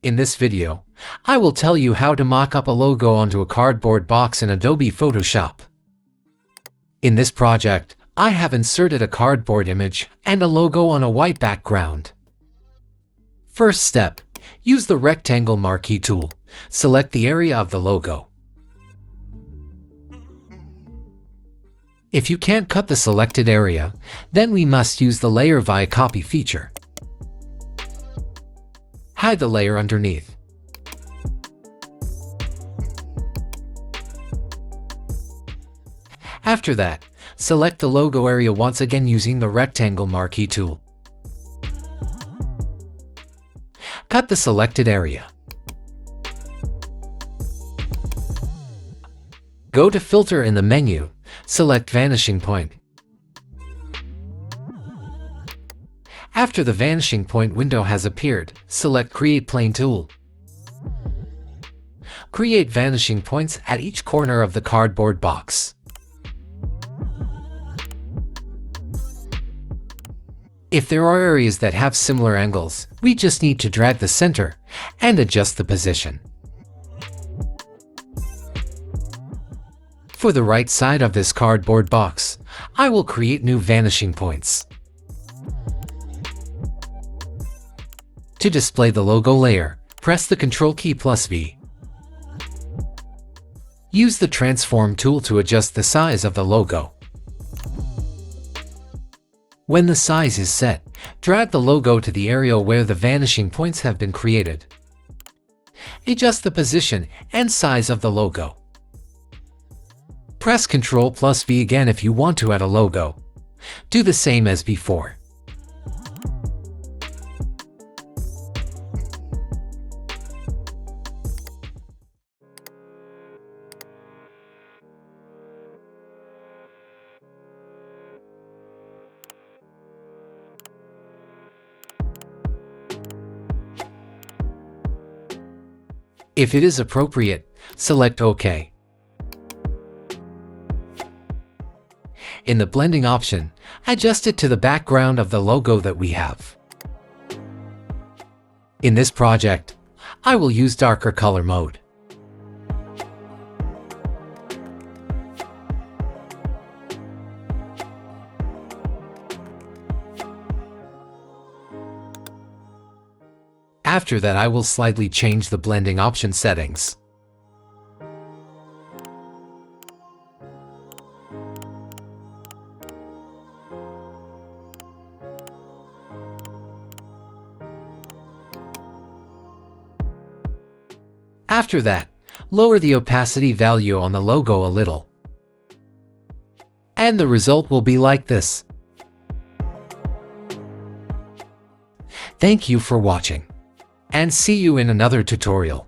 In this video, I will tell you how to mock up a logo onto a cardboard box in Adobe Photoshop. In this project, I have inserted a cardboard image and a logo on a white background. First step, use the Rectangle Marquee Tool. Select the area of the logo. If you can't cut the selected area, then we must use the Layer via Copy feature. Hide the layer underneath. After that, select the logo area once again using the Rectangle Marquee Tool. Cut the selected area. Go to Filter in the menu, select Vanishing Point. After the Vanishing Point window has appeared, select Create Plane Tool. Create vanishing points at each corner of the cardboard box. If there are areas that have similar angles, we just need to drag the center and adjust the position. For the right side of this cardboard box, I will create new vanishing points. To display the logo layer, press the Ctrl key plus V. Use the Transform tool to adjust the size of the logo. When the size is set, drag the logo to the area where the vanishing points have been created. Adjust the position and size of the logo. Press Ctrl plus V again if you want to add a logo. Do the same as before. If it is appropriate, select OK. In the blending option, adjust it to the background of the logo that we have. In this project, I will use darker color mode. After that, I will slightly change the blending option settings. After that, lower the opacity value on the logo a little. And the result will be like this. Thank you for watching. And see you in another tutorial.